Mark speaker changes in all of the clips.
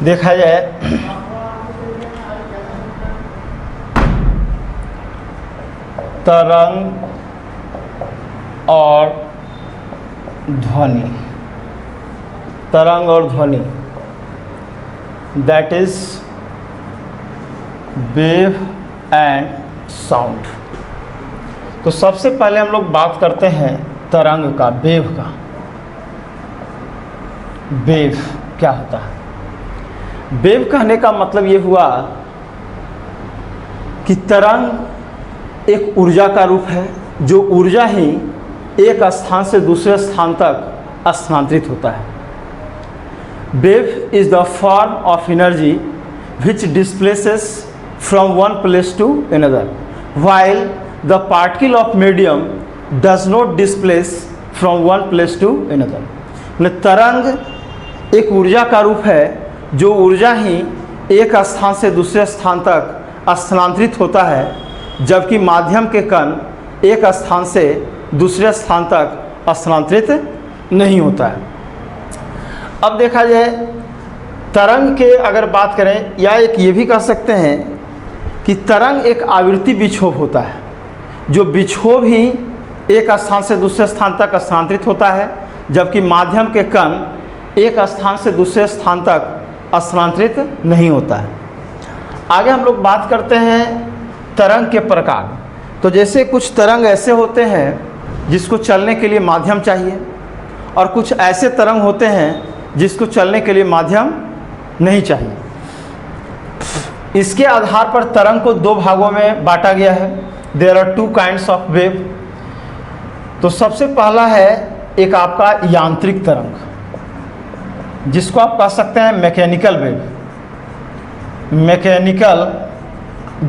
Speaker 1: देखा जाए तरंग और ध्वनि, तरंग और ध्वनि, that is wave and sound. तो सबसे पहले हम लोग बात करते हैं तरंग का, वेव का। वेव क्या होता है? वेव कहने का मतलब ये हुआ कि तरंग एक ऊर्जा का रूप है, जो ऊर्जा ही एक स्थान से दूसरे स्थान तक स्थानांतरित होता है। Wave is the form of energy which displaces from one place to another while the particle of medium does not displace from one place to another। मतलब तरंग एक ऊर्जा का रूप है, जो ऊर्जा ही एक स्थान से दूसरे स्थान तक स्थानांतरित होता है, जबकि माध्यम के कण एक स्थान से दूसरे स्थान तक स्थानांतरित नहीं होता है। अब देखा जाए तरंग के अगर बात करें, या एक ये भी कह सकते हैं कि तरंग एक आवृत्ति विक्षोभ होता है, जो विक्षोभ ही एक स्थान से दूसरे स्थान तक स्थानांतरित होता है, जबकि माध्यम के कण एक स्थान से दूसरे स्थान तक स्थानांतरित नहीं होता है। आगे हम लोग बात करते हैं तरंग के प्रकार। तो जैसे कुछ तरंग ऐसे होते हैं जिसको चलने के लिए माध्यम चाहिए, और कुछ ऐसे तरंग होते हैं जिसको चलने के लिए माध्यम नहीं चाहिए। इसके आधार पर तरंग को दो भागों में बांटा गया है। There are two kinds of wave. तो सबसे पहला है एक आपका यांत्रिक तरंग, जिसको आप कह सकते हैं मैकेनिकल वेव, मैकेनिकल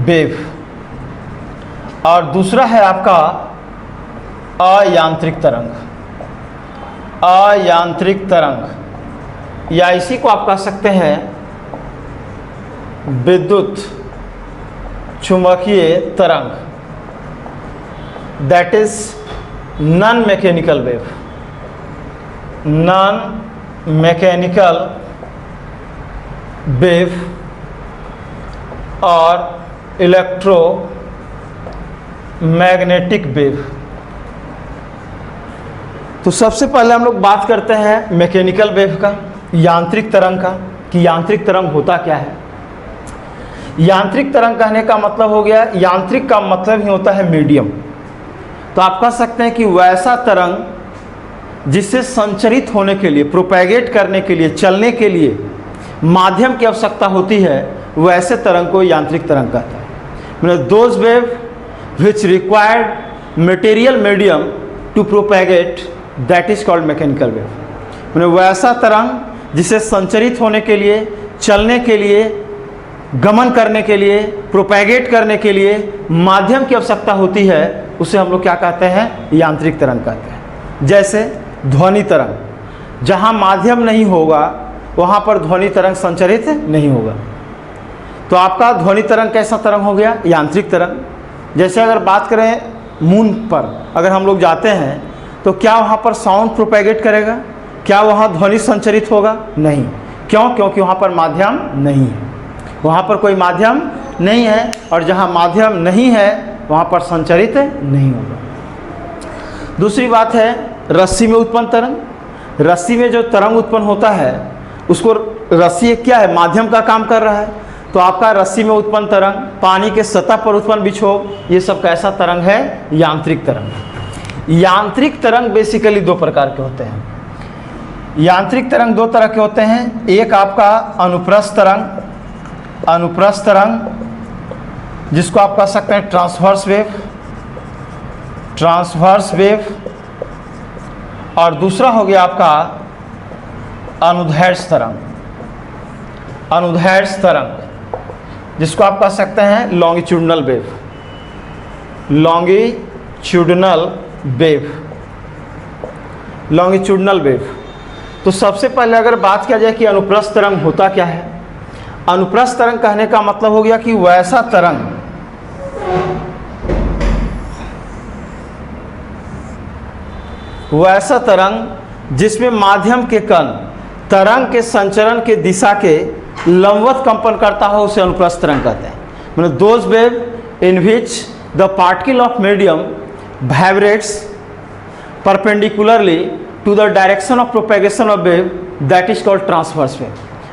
Speaker 1: वेव। और दूसरा है आपका अयांत्रिक तरंग, अयांत्रिक तरंग, या इसी को आप कह सकते हैं विद्युत चुंबकीय तरंग, that is non mechanical wave, non mechanical wave और इलेक्ट्रोमैग्नेटिक वेव। तो सबसे पहले हम लोग बात करते हैं मैकेनिकल वेव का, यांत्रिक तरंग का, कि यांत्रिक तरंग होता क्या है। यांत्रिक तरंग कहने का मतलब हो गया, यांत्रिक का मतलब ही होता है मीडियम। तो आप कह सकते हैं कि वैसा तरंग जिससे संचरित होने के लिए, प्रोपैगेट करने के लिए, चलने के लिए माध्यम की आवश्यकता होती है, वैसे तरंग को यांत्रिक तरंग कहता है। मतलब those wave which required material medium to propagate, that is called mechanical wave. मतलब वैसा तरंग जिसे संचरित होने के लिए, चलने के लिए, गमन करने के लिए, प्रोपैगेट करने के लिए माध्यम की आवश्यकता होती है, उसे हम लोग क्या कहते हैं? यांत्रिक तरंग कहते हैं। जैसे ध्वनि तरंग, जहाँ माध्यम नहीं होगा वहाँ पर ध्वनि तरंग संचरित नहीं होगा। तो आपका ध्वनि तरंग कैसा तरंग हो गया? यांत्रिक तरंग। जैसे अगर बात करें मून पर अगर हम लोग जाते हैं, तो क्या वहाँ पर साउंड प्रोपैगेट करेगा? क्या वहाँ ध्वनि संचरित होगा? नहीं। क्यों? क्योंकि वहाँ पर माध्यम नहीं है, वहाँ पर कोई माध्यम नहीं है, और जहाँ माध्यम नहीं है वहाँ पर संचरित नहीं होगा। दूसरी बात है रस्सी में उत्पन्न तरंग। रस्सी में जो तरंग उत्पन्न होता है उसको, रस्सी क्या है? माध्यम का काम कर रहा है। तो आपका रस्सी में उत्पन्न तरंग, पानी के सतह पर उत्पन्न विक्षोभ, ये सब कैसा तरंग है? यांत्रिक तरंग। यांत्रिक तरंग बेसिकली दो प्रकार के होते हैं। यांत्रिक तरंग दो तरह के होते हैं। एक आपका अनुप्रस्थ तरंग, अनुप्रस्थ तरंग जिसको आप कह सकते हैं ट्रांसवर्स वेव, ट्रांसवर्स वेव। और दूसरा हो गया आपका अनुदैर्ध्य तरंग, अनुदैर्ध्य तरंग जिसको आप कह सकते हैं longitudinal wave, longitudinal wave, longitudinal wave. तो सबसे पहले अगर बात किया जाए कि अनुप्रस्थ तरंग होता क्या है। अनुप्रस्थ तरंग कहने का मतलब हो गया कि वैसा तरंग वैसा तरंग जिसमें माध्यम के कण तरंग के संचरण के दिशा के लंबवत कंपन करता हो उसे अनुप्रस्थ तरंग कहते हैं। मतलब those wave in which the particle of medium vibrates perpendicularly to the direction of propagation of wave that is called transverse wave.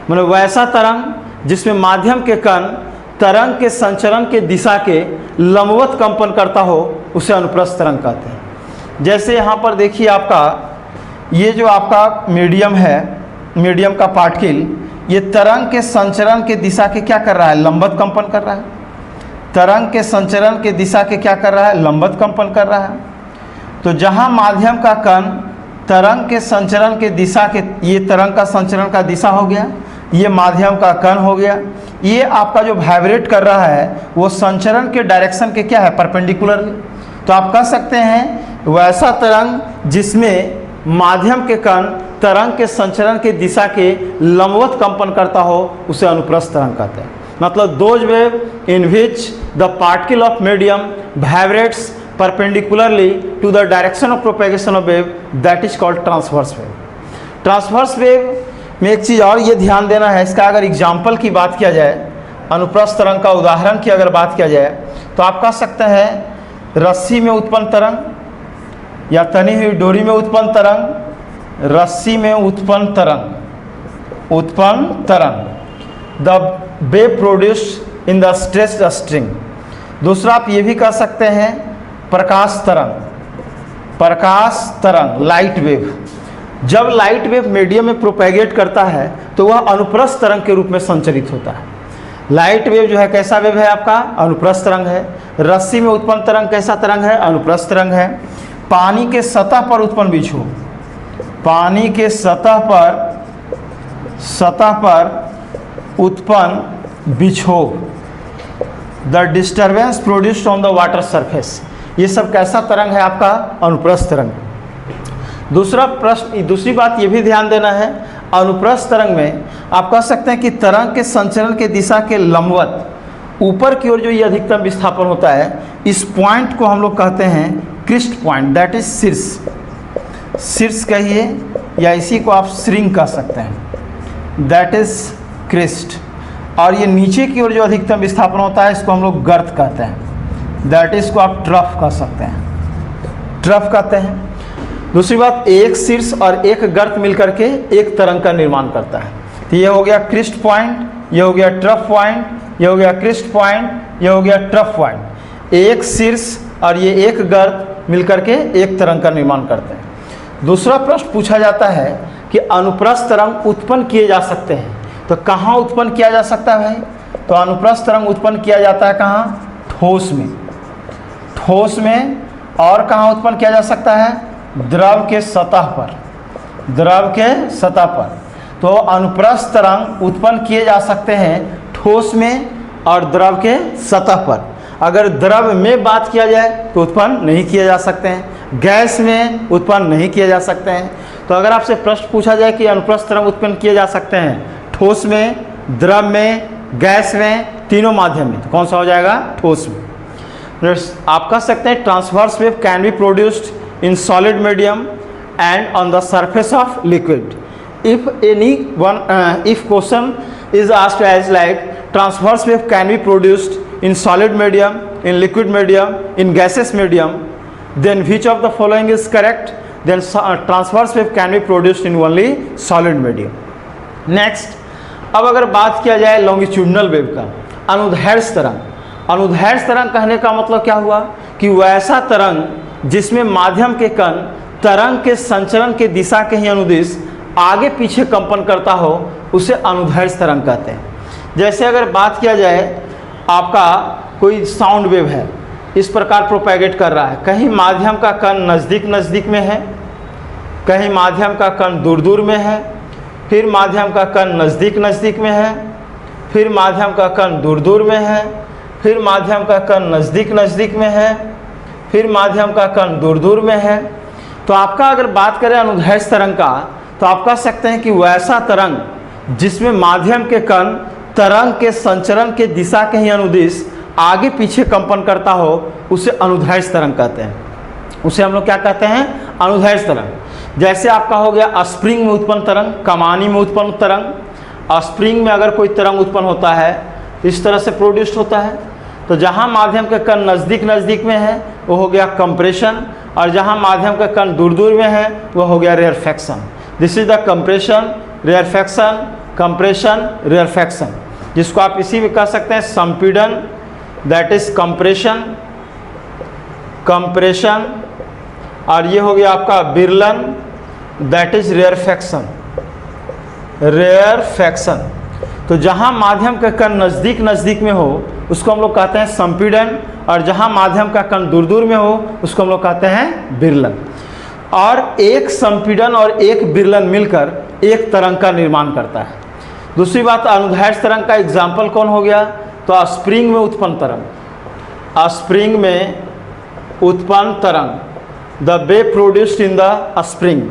Speaker 1: मतलब वैसा तरंग जिसमें माध्यम के कण तरंग के संचरण के दिशा के लंबवत कंपन करता हो उसे अनुप्रस्थ तरंग कहते हैं। जैसे यहाँ पर देखिए आपका ये जो आपका मीडियम है, मीडियम का पार्टिकल, ये तरंग के संचरण के दिशा के क्या कर रहा है, लंबवत कंपन कर रहा है। तरंग के संचरण के दिशा के क्या कर रहा है, लंबवत कंपन कर रहा है। तो जहाँ माध्यम का कण तरंग के संचरण के दिशा के, ये तरंग का संचरण का दिशा हो गया, ये माध्यम का कण हो गया, ये आपका जो वाइब्रेट कर रहा है वो संचरण के डायरेक्शन के क्या है, परपेंडिकुलर। तो आप कह सकते हैं वैसा तरंग जिसमें माध्यम के कण तरंग के संचरण के दिशा के लंबवत कंपन करता हो उसे अनुप्रस्थ तरंग कहते हैं। मतलब those wave in which the particle of medium vibrates perpendicularly to the direction of propagation of wave that is called transverse wave. Transverse wave में एक चीज़ और ये ध्यान देना है, इसका अगर एग्जाम्पल की बात किया जाए, अनुप्रस्थ तरंग का उदाहरण की अगर बात किया जाए तो आप कह सकते हैं रस्सी में उत्पन्न तरंग या तनी हुई डोरी में उत्पन्न तरंग, रस्सी में उत्पन्न तरंग the wave produced in the stretched string. दूसरा आप ये भी कह सकते हैं प्रकाश तरंग लाइट वेव। जब लाइट वेव मीडियम में प्रोपेगेट करता है तो वह अनुप्रस्थ तरंग के रूप में संचरित होता है। लाइट वेव जो है कैसा वेव है आपका, अनुप्रस्थ तरंग है। रस्सी में उत्पन्न तरंग कैसा तरंग है, अनुप्रस्थ तरंग है। पानी के सतह पर उत्पन्न विक्षोभ, पानी के सतह पर उत्पन्न विक्षोभ, the disturbance produced on the water surface, ये सब कैसा तरंग है आपका, अनुप्रस्थ तरंग। दूसरी बात ये भी ध्यान देना है, अनुप्रस्थ तरंग में आप कह सकते हैं कि तरंग के संचरण के दिशा के लंबवत ऊपर की ओर जो ये अधिकतम विस्थापन होता है, इस पॉइंट को हम लोग कहते हैं क्रिस्ट पॉइंट, दैट इज शीर्ष कहिए या इसी को आप श्रिंग कह सकते हैं, दैट इज क्रिस्ट। और ये नीचे की ओर जो अधिकतम विस्थापन होता है इसको हम लोग गर्त कहते हैं, दैट इज को आप ट्रफ कह सकते हैं, ट्रफ कहते हैं। दूसरी बात, एक शीर्ष और एक गर्त मिलकर के एक तरंग का निर्माण करता है। तो ये हो गया क्रिस्ट पॉइंट, ये हो गया ट्रफ पॉइंट, ये हो गया क्रिस्ट पॉइंट, ये हो गया ट्रफ पॉइंट। एक शीर्ष और ये एक गर्त मिलकर के एक तरंग का निर्माण करते हैं। दूसरा प्रश्न पूछा जाता है कि अनुप्रस्थ तरंग उत्पन्न किए जा सकते हैं, तो कहाँ उत्पन्न किया जा सकता है भाई? तो अनुप्रस्थ तरंग उत्पन्न किया जाता है कहाँ? ठोस में। ठोस में और कहाँ उत्पन्न किया जा सकता है? द्रव के सतह पर, द्रव के सतह पर। तो अनुप्रस्थ तरंग उत्पन्न किए जा सकते हैं ठोस में और द्रव के सतह पर। अगर द्रव में बात किया जाए तो उत्पन्न नहीं किए जा सकते हैं, गैस में उत्पन्न नहीं किए जा सकते हैं। तो अगर आपसे प्रश्न पूछा जाए कि अनुप्रस्थ तरंग उत्पन्न किए जा सकते हैं ठोस में, द्रव में, गैस में, तीनों माध्यम में, तो कौन सा हो जाएगा? ठोस में। आप कह सकते हैं transverse wave can be produced in solid medium and on the surface of liquid. If question is asked as like transverse wave can be produced in solid medium, in liquid medium, in gaseous medium, then which of the following is correct? Then transverse wave can be produced in only solid medium. Next, अब अगर बात किया जाए longitudinal wave का, अनुदैर्घ्य तरंग। अनुदैर्घ्य तरंग कहने का मतलब क्या हुआ कि वैसा तरंग जिसमें माध्यम के कण तरंग के संचरण के दिशा के ही अनुदिश आगे पीछे कंपन करता हो उसे अनुदैर्घ्य तरंग कहते हैं। जैसे अगर बात किया जाए आपका कोई साउंड वेव है, इस प्रकार प्रोपेगेट कर रहा है, कहीं माध्यम का कण नज़दीक नज़दीक में है, कहीं माध्यम का कण दूर दूर में है, फिर माध्यम का कण नज़दीक नज़दीक में है, फिर माध्यम का कण दूर दूर में है, फिर माध्यम का कण नज़दीक नज़दीक में है, फिर माध्यम का कण दूर दूर में है। तो आपका अगर बात करें अनुदैर्घ्य तरंग का, तो आप कह सकते हैं कि वैसा तरंग जिसमें माध्यम के कण तरंग के संचरण के दिशा के ही अनुदिश आगे पीछे कंपन करता हो उसे अनुदैर्घ्य तरंग कहते हैं। उसे हम लोग क्या कहते हैं? अनुदैर्घ्य तरंग। जैसे आपका हो गया स्प्रिंग में उत्पन्न तरंग, कमानी में उत्पन्न तरंग, स्प्रिंग में अगर कोई तरंग उत्पन्न होता है इस तरह से प्रोड्यूस्ड होता है। तो जहाँ माध्यम के कण नज़दीक नज़दीक में है वो हो गया कंप्रेशन, और जहाँ माध्यम के कण दूर दूर में है वो हो गया rarefaction. This is the compression, rarefaction, compression, rarefaction, जिसको आप इसी में कह सकते हैं संपीड़न, दैट इज कंप्रेशन, कंप्रेशन, और ये हो गया आपका विरलन, दैट इज रेयरफैक्शन, रेयरफैक्शन। तो जहाँ माध्यम का कण नज़दीक नज़दीक में हो उसको हम लोग कहते हैं संपीड़न, और जहाँ माध्यम का कण दूर दूर में हो उसको हम लोग कहते हैं विरलन। और एक संपीड़न और एक विरलन मिलकर एक तरंग का निर्माण करता है। दूसरी बात, अनुदैर्ध्य तरंग का एग्जाम्पल कौन हो गया? तो स्प्रिंग में उत्पन्न तरंग, स्प्रिंग में उत्पन्न तरंग, the wave produced in the spring.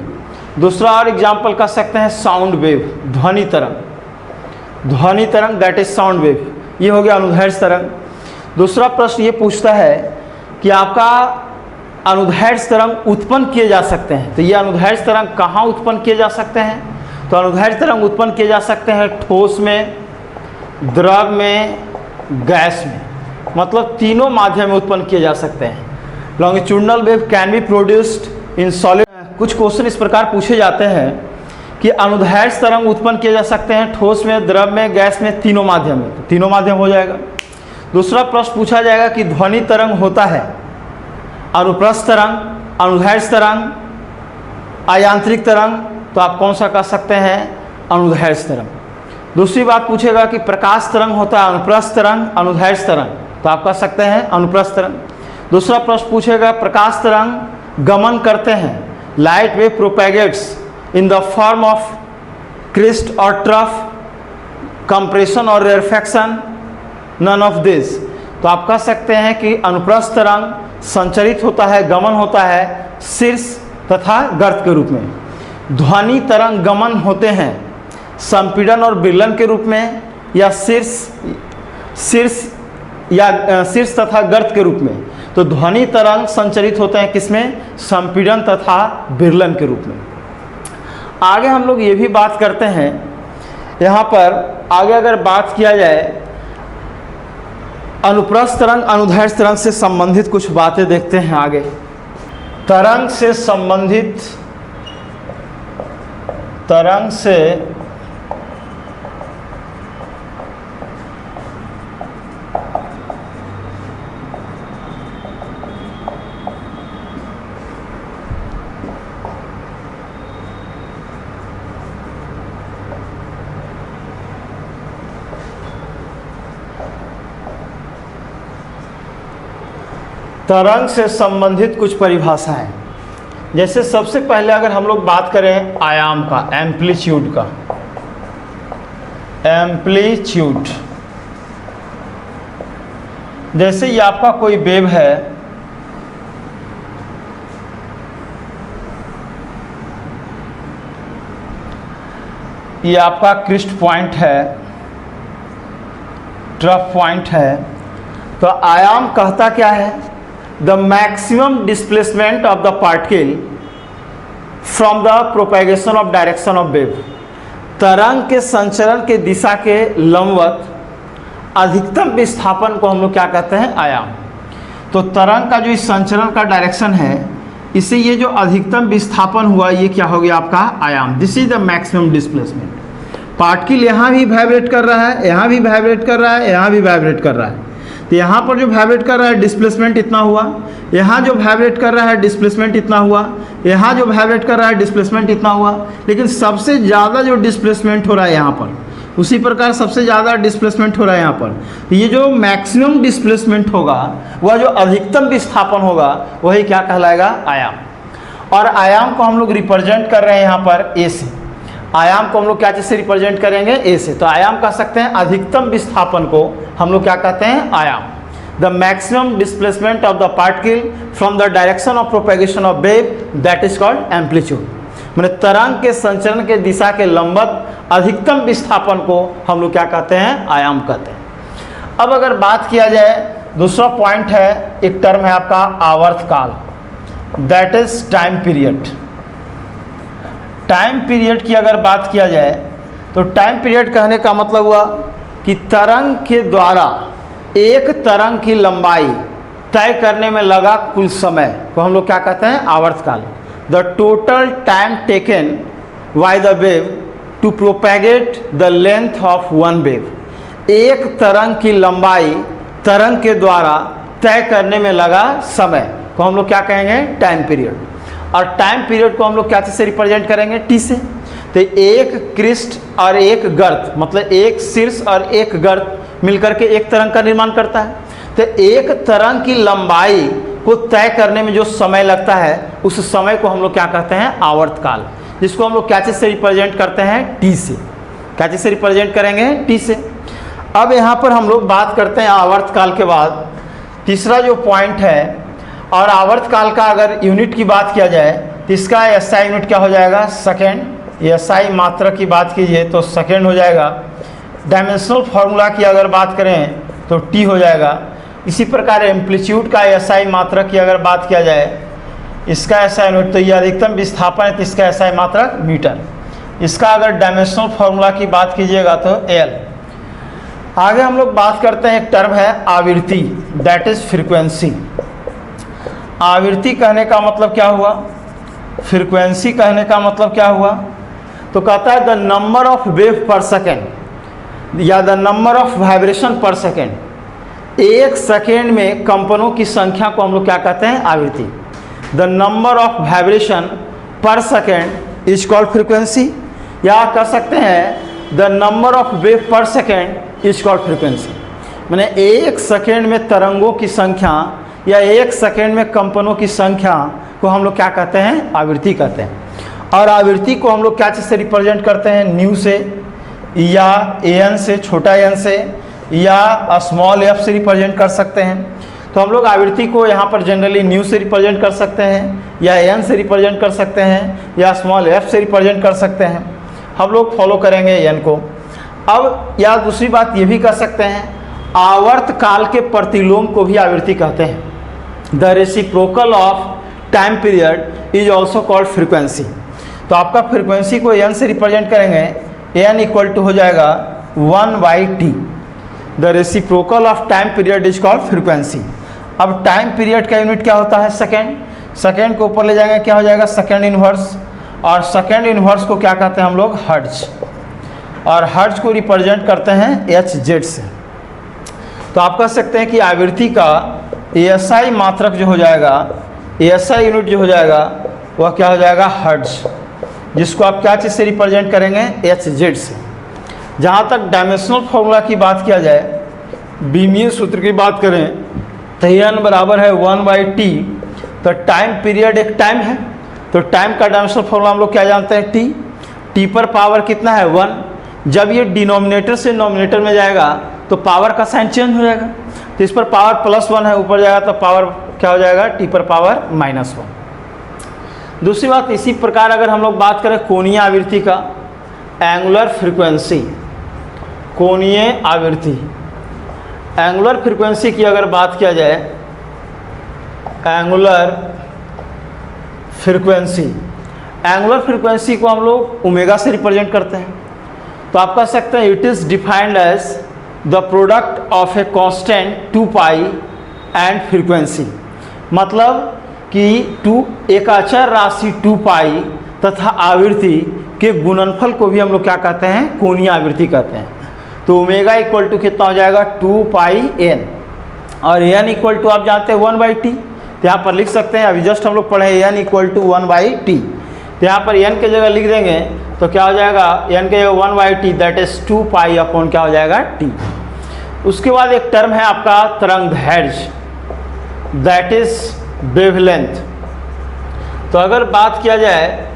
Speaker 1: दूसरा और एग्जाम्पल कह सकते हैं साउंड वेव, ध्वनि तरंग, ध्वनि तरंग, दैट इज साउंड वेव। ये हो गया अनुदैर्ध्य तरंग। दूसरा प्रश्न ये पूछता है कि आपका अनुदैर्ध्य तरंग उत्पन्न किए जा सकते हैं, तो ये अनुदैर्ध्य तरंग कहाँ उत्पन्न किए जा सकते हैं? तो अनुदैर्ध्य तरंग उत्पन्न किए जा सकते हैं ठोस में, द्रव में, गैस में, मतलब तीनों माध्यम में उत्पन्न किए जा सकते हैं। Longitudinal wave can be produced in solid. कुछ क्वेश्चन इस प्रकार पूछे जाते हैं कि अनुदैर्ध्य तरंग उत्पन्न किए जा सकते हैं ठोस में, द्रव में, गैस में, तीनों माध्यम में, तो तीनों माध्यम हो जाएगा। दूसरा प्रश्न पूछा जाएगा कि ध्वनि तरंग होता है अनुप्रस्थ तरंग, अनुदैर्ध्य तरंग, अयांत्रिक तरंग, तो आप कौन सा कह सकते हैं? अनुदैर्ध्य तरंग। दूसरी बात पूछेगा कि प्रकाश तरंग होता है अनुप्रस्थ तरंग, अनुदैर्ध्य तरंग, तो आप कह सकते हैं अनुप्रस्थ तरंग। दूसरा प्रश्न पूछेगा प्रकाश तरंग गमन करते हैं, light wave propagates in the form of crest और ट्रफ, कंप्रेशन और रेयरफैक्शन, नन ऑफ दिस, तो आप कह सकते हैं कि अनुप्रस्थ तरंग संचरित होता है, गमन होता है शीर्ष तथा गर्त के रूप में। ध्वनि तरंग गमन होते हैं संपीड़न और विरलन के रूप में, या शीर्ष तथा गर्त के रूप में। तो ध्वनि तरंग संचरित होते हैं किसमें? संपीड़न तथा विरलन के रूप में। आगे हम लोग ये भी बात करते हैं, यहाँ पर आगे अगर बात किया जाए अनुप्रस्थ तरंग अनुदैर्ध्य तरंग से संबंधित कुछ बातें देखते हैं आगे। तरंग से संबंधित, तरंग से तरंग से संबंधित कुछ परिभाषाएं। जैसे सबसे पहले अगर हम लोग बात करें आयाम का, एम्पलीट्यूड का, एम्पलीट्यूड, जैसे ये आपका कोई वेव है, ये आपका क्रिस्ट पॉइंट है, ट्रफ पॉइंट है, तो आयाम कहता क्या है? The maximum displacement of the particle from the propagation of direction of wave. तरंग के संचरण के दिशा के लंबवत अधिकतम विस्थापन को हम लोग क्या कहते हैं? आयाम। तो तरंग का जो इस संचरण का डायरेक्शन है, इससे ये जो अधिकतम विस्थापन हुआ ये क्या हो गया आपका? आयाम। This is the maximum displacement. Particle यहाँ भी वाइब्रेट कर रहा है, यहाँ भी वाइब्रेट कर रहा है, यहाँ भी वाइब्रेट कर रहा है, तो यहाँ पर जो वाइब्रेट कर रहा है डिस्प्लेसमेंट इतना हुआ, यहाँ जो वाइब्रेट कर रहा है डिस्प्लेसमेंट इतना हुआ, यहाँ जो वाइब्रेट कर रहा है डिस्प्लेसमेंट इतना हुआ, लेकिन सबसे ज़्यादा जो डिस्प्लेसमेंट हो रहा है यहाँ पर, उसी प्रकार सबसे ज़्यादा डिस्प्लेसमेंट हो रहा है यहाँ पर। तो ये जो मैक्सिमम डिस्प्लेसमेंट होगा, वह जो अधिकतम विस्थापन होगा, वही क्या कहलाएगा? आयाम। और आयाम को हम लोग रिप्रेजेंट कर रहे हैं यहाँ पर ए से। आयाम को हम लोग क्या चीज़ से रिप्रेजेंट करेंगे? ए से। तो आयाम कह सकते हैं अधिकतम विस्थापन को हम लोग क्या कहते हैं? आयाम। The maximum displacement of the particle from the direction of propagation of wave, that is called amplitude. मैंने तरंग के संचरण के दिशा के लंबवत अधिकतम विस्थापन को हम लोग क्या कहते हैं? आयाम कहते हैं। अब अगर बात किया जाए, दूसरा पॉइंट है, एक टर्म है आपका आवर्त काल, that is time period. Time period की अगर बात किया जाए तो टाइम पीरियड कहने का मतलब हुआ कि तरंग के द्वारा एक तरंग की लंबाई तय करने में लगा कुल समय को हम लोग क्या कहते हैं, आवर्तकाल। The total time taken by the wave to propagate the length of one wave. एक तरंग की लंबाई तरंग के द्वारा तय करने में लगा समय को हम लोग क्या कहेंगे, टाइम पीरियड। और टाइम पीरियड को हम लोग क्या चीज़ से रिप्रेजेंट करेंगे, टी से। तो एक क्रिस्ट और एक गर्त, मतलब एक शीर्ष और एक गर्त मिलकर के एक तरंग का निर्माण करता है। तो एक तरंग की लंबाई को तय करने में जो समय लगता है उस समय को हम लोग क्या कहते हैं, आवर्तकाल, जिसको हम लोग क्या चीज़ से रिप्रेजेंट करते हैं, टी से। क्या चीज़ से रिप्रेजेंट करेंगे, टी से। अब यहाँ पर हम लोग बात करते हैं आवर्तकाल के बाद तीसरा जो पॉइंट है, और आवर्तकाल का अगर यूनिट की बात किया जाए तो इसका एसआई यूनिट क्या हो जाएगा, सेकेंड। एसआई मात्रा की बात कीजिए तो सेकेंड हो जाएगा। डायमेंशनल फार्मूला की अगर बात करें तो टी हो जाएगा। इसी प्रकार एम्पलीट्यूड का एसआई मात्रा की अगर बात किया जाए, इसका एसआई यूनिट, तो ये अधिकतम विस्थापन है तो इसका एसआई मात्रा मीटर। इसका अगर डायमेंशनल फार्मूला की बात कीजिएगा तो एल। आगे हम लोग बात करते हैं, एक टर्म है आवृत्ति, दैट इज फ्रीक्वेंसी। आवृत्ति कहने का मतलब क्या हुआ, फ्रीक्वेंसी कहने का मतलब क्या हुआ, तो कहता है द नंबर ऑफ वेव पर सेकेंड या द नंबर ऑफ वाइब्रेशन पर सेकेंड। एक सेकेंड में कंपनों की संख्या को हम लोग क्या कहते हैं, आवृत्ति। द नंबर ऑफ वाइब्रेशन पर सेकेंड इज कॉल्ड फ्रीक्वेंसी, या कह सकते हैं द नंबर ऑफ वेव पर सेकेंड इज कॉल्ड फ्रीक्वेंसी। मैंने एक सेकेंड में तरंगों की संख्या या एक सेकेंड में कंपनों की संख्या को हम लोग क्या कहते हैं, आवृत्ति कहते हैं। और आवृत्ति को हम लोग क्या चीज़ से रिप्रेजेंट करते हैं, न्यू से या एन से, छोटा एन से, या स्मॉल एफ से रिप्रेजेंट कर सकते हैं। तो हम लोग आवृत्ति को यहाँ पर जनरली न्यू से रिप्रेजेंट कर सकते हैं, या एन से रिप्रेजेंट कर सकते हैं, या स्मॉल एफ से रिप्रेजेंट कर सकते हैं। हम लोग फॉलो करेंगे एन को। अब या दूसरी बात ये भी कह सकते हैं, आवर्तकाल के प्रतिलोम को भी आवृत्ति कहते हैं। The reciprocal of time period is also called frequency. तो आपका फ्रीक्वेंसी को एन से रिप्रेजेंट करेंगे, एन इक्वल टू हो जाएगा 1/t। The reciprocal of time period is called frequency. अब टाइम पीरियड का यूनिट क्या होता है, सेकेंड। सेकेंड को ऊपर ले जाएंगे, क्या हो जाएगा, सेकेंड इनवर्स। और सेकेंड इनवर्स को क्या कहते हैं हम लोग, हर्ट्ज। और हर्ट्ज को रिप्रेजेंट करते हैं HZ से। तो आप कह सकते हैं कि आवृत्ति का एएसआई मात्रक जो हो जाएगा, एएसआई यूनिट जो हो जाएगा वह क्या हो जाएगा, हर्ट्ज, जिसको आप क्या चीज़ से रिप्रेजेंट करेंगे, HZ से। जहाँ तक डायमेंशनल फार्मूला की बात किया जाए, बीमीय सूत्र की बात करें तो n बराबर है 1/t। तो टाइम पीरियड एक टाइम है, तो टाइम का डायमेंशनल फार्मूला हम लोग क्या जानते हैं, t। t पर पावर कितना है, 1। जब ये डिनोमिनेटर से नोमिनेटर में जाएगा तो पावर का साइन चेंज हो जाएगा। तो इस पर पावर +1 है, ऊपर जाएगा तो पावर क्या हो जाएगा, t पर पावर -1। दूसरी बात, इसी प्रकार अगर हम लोग बात करें कोणीय आवृत्ति का, एंगुलर फ्रीक्वेंसी, कोणीय आवृत्ति, एंगुलर फ्रीक्वेंसी की अगर बात किया जाए, एंगुलर फ्रीक्वेंसी, एंगुलर फ्रीक्वेंसी को हम लोग ओमेगा से रिप्रेजेंट करते हैं। तो आप कह सकते हैं it is defined as the product of a constant 2π and frequency. मतलब कि एक अचर राशि 2π तथा आवृत्ति के गुणनफल को भी हम लोग क्या कहते हैं, कोणीय आवृत्ति कहते हैं। तो ओमेगा इक्वल टू कितना हो जाएगा, 2πn, और n इक्वल टू आप जानते हैं 1/t। तो यहाँ पर लिख सकते हैं, अभी जस्ट हम लोग पढ़े n इक्वल टू 1/t। तो यहाँ पर n के जगह लिख देंगे तो क्या हो जाएगा, n के जगह 1/t, दैट इज 2π अपॉन क्या हो जाएगा, t। उसके बाद एक टर्म है आपका तरंगदैर्घ्य, दैट इज वेवलेंथ। तो अगर बात किया जाए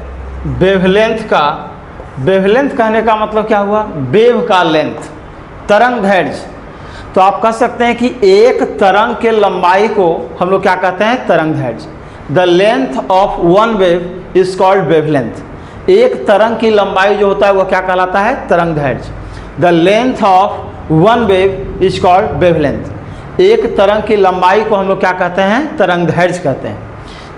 Speaker 1: वेवलेंथ का, वेवलेंथ कहने का मतलब क्या हुआ, वेव का लेंथ, तरंगदैर्घ्य। तो आप कह सकते हैं कि एक तरंग के लंबाई को हम लोग क्या कहते हैं, तरंगदैर्घ्य। The length of one wave is called wavelength. एक तरंग की लंबाई जो होता है वह क्या कहलाता है, तरंगदैर्घ्य। The length of one wave is called wavelength. एक तरंग की लंबाई को हम लोग क्या कहते हैं, तरंगदैर्घ्य कहते हैं।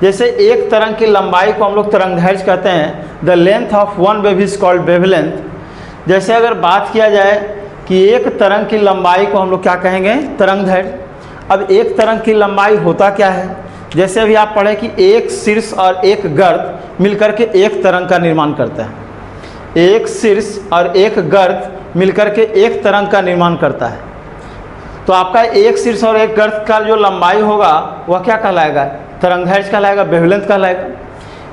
Speaker 1: जैसे एक तरंग की लंबाई को हम लोग तरंगदैर्घ्य कहते हैं, the length of one wave is called wavelength. जैसे अगर बात किया जाए कि एक तरंग की लंबाई को हम लोग क्या कहेंगे, तरंगदैर्घ्य। अब एक तरंग की लंबाई होता क्या है, जैसे अभी आप पढ़े कि एक शीर्ष और एक गर्त मिलकर के एक तरंग का निर्माण करता है। एक शीर्ष और एक गर्त मिलकर के एक तरंग का निर्माण करता है। तो आपका एक शीर्ष और एक गर्त का जो लंबाई होगा वह क्या कहलाएगा, तरंगदैर्घ्य कहलाएगा, वेवलेंथ कहलाएगा।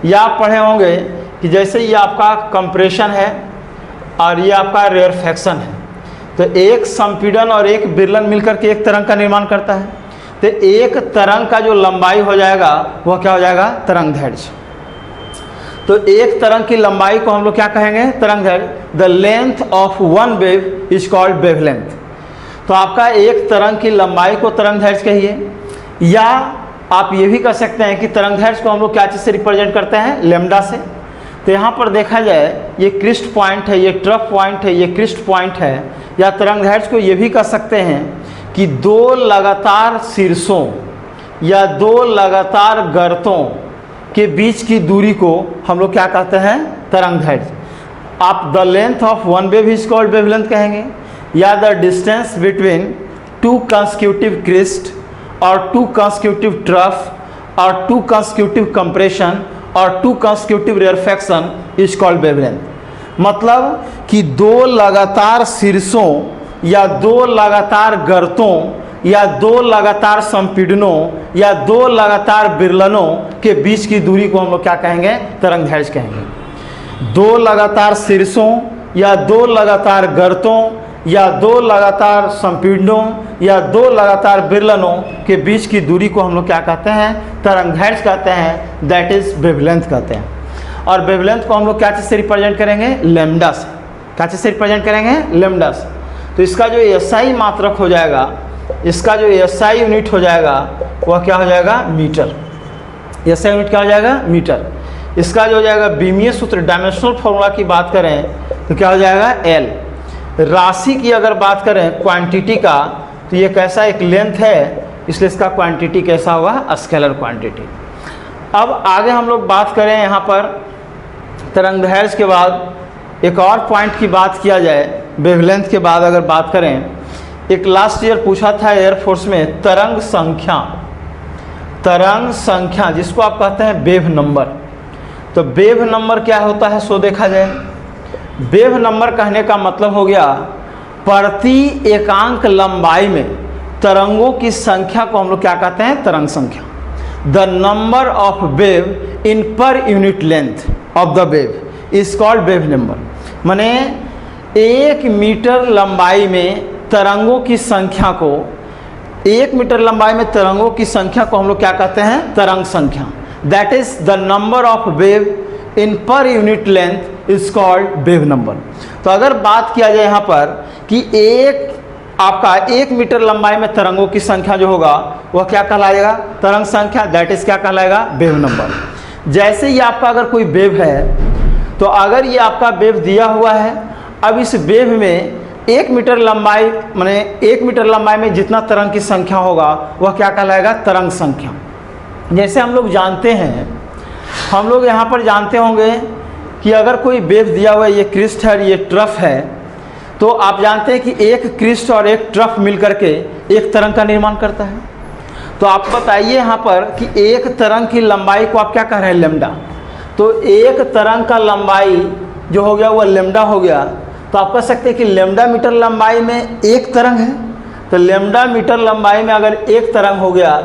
Speaker 1: या आप पढ़े होंगे कि जैसे ये आपका कंप्रेशन है और ये आपका रेयरफैक्शन है, तो एक संपीड़न और एक विरलन मिलकर के एक तरंग का निर्माण करता है। तो एक तरंग का जो लंबाई हो जाएगा वह क्या हो जाएगा, तरंगदैर्घ्य। तो एक तरंग की लंबाई को हम लोग क्या कहेंगे, तरंगदैर्घ्य। The length of one wave is called wavelength. तो आपका एक तरंग की लंबाई को तरंगदैर्घ्य कहिए, या आप ये भी कह सकते हैं कि तरंगदैर्घ्य को हम लोग क्या चीज़ से रिप्रेजेंट करते हैं, लैम्डा से। तो यहाँ पर देखा जाए ये क्रिस्ट पॉइंट है, ये ट्रफ पॉइंट है, ये क्रिस्ट पॉइंट है। या तरंगदैर्घ्य को ये भी कह सकते हैं कि दो लगातार शीर्षों या दो लगातार गर्तों के बीच की दूरी को हम लोग क्या कहते हैं, तरंगदैर्घ्य। आप the length of one wave is called wavelength कहेंगे, या the distance between two consecutive crest और टू कंसेक्यूटिव ट्रफ और टू कंसेक्यूटिव कंप्रेशन और two consecutive rarefaction is called wavelength. मतलब कि दो लगातार शीर्षों या दो लगातार गर्तों या दो लगातार संपीड़नों या दो लगातार विरलनों के बीच की दूरी को हम लोग क्या कहेंगे, तरंगदैर्घ्य कहेंगे। दो लगातार शीर्षों या दो लगातार गर्तों या दो लगातार संपीड़नों या दो लगातार विरलनों के बीच की दूरी को हम लोग क्या कहते हैं, तरंगदैर्घ्य कहते हैं, दैट इज वेवलेंथ कहते हैं। और वेवलेंथ को हम लोग क्या चीज़ से रिप्रेजेंट करेंगे, लैम्डा से। क्या चीज़ से रिप्रेजेंट करेंगे, लैम्डा से। तो इसका जो एसआई मात्रक हो जाएगा, इसका जो एसआई यूनिट हो जाएगा वह क्या हो जाएगा, मीटर। एसआई यूनिट क्या हो जाएगा, मीटर। इसका जो हो जाएगा बीमीय सूत्र, डायमेंशनल फॉर्मूला की बात करें तो क्या हो जाएगा, एल। राशि की अगर बात करें क्वांटिटी का, तो ये कैसा एक लेंथ है, इसलिए इसका क्वांटिटी कैसा होगा, स्केलर क्वांटिटी। अब आगे हम लोग बात करें यहाँ पर तरंगदैर्घ्य के बाद एक और पॉइंट की बात किया जाए, वेवलेंथ के बाद अगर बात करें, एक लास्ट ईयर पूछा था एयरफोर्स में तरंग संख्या। तरंग संख्या जिसको आप कहते हैं वेव नंबर। तो वेव नंबर क्या होता है, सो देखा जाए। वेव नंबर कहने का मतलब हो गया प्रति एकांक लंबाई में तरंगों की संख्या को हम लोग क्या कहते हैं, तरंग संख्या। The number of wave in per unit length of the wave is called wave number. माने 1 मीटर लंबाई में तरंगों की संख्या को, 1 मीटर लंबाई में तरंगों की संख्या को हम लोग क्या कहते हैं, तरंग संख्या। That is the number of wave in per unit length is called wave number. तो अगर बात किया जाए यहाँ पर कि आपका 1 मीटर लंबाई में तरंगों की संख्या जो होगा वह क्या कहलाएगा, तरंग संख्या। दैट इज क्या कहलाएगा, वेव नंबर। जैसे ये आपका अगर कोई वेव है, तो अगर ये आपका वेव दिया हुआ है, अब इस वेव में 1 मीटर लंबाई, माने 1 मीटर लंबाई में जितना तरंग की संख्या होगा वह क्या कहलाएगा, तरंग संख्या। जैसे हम लोग जानते हैं, हम लोग यहाँ पर जानते होंगे कि अगर कोई वेव दिया हुआ है, ये क्रिस्ट है, ये ट्रफ है, तो आप जानते हैं कि एक क्रिस्ट और एक ट्रफ मिलकर के एक तरंग का निर्माण करता है। तो आप बताइए यहाँ पर कि एक तरंग की लंबाई को आप क्या कह रहे हैं, लैम्डा। तो एक तरंग का लंबाई जो हो गया वह लैम्डा हो गया। तो आप कह सकते हैं कि लैम्डा मीटर लंबाई में एक तरंग है। तो लैम्डा मीटर लंबाई में अगर एक तरंग हो गया,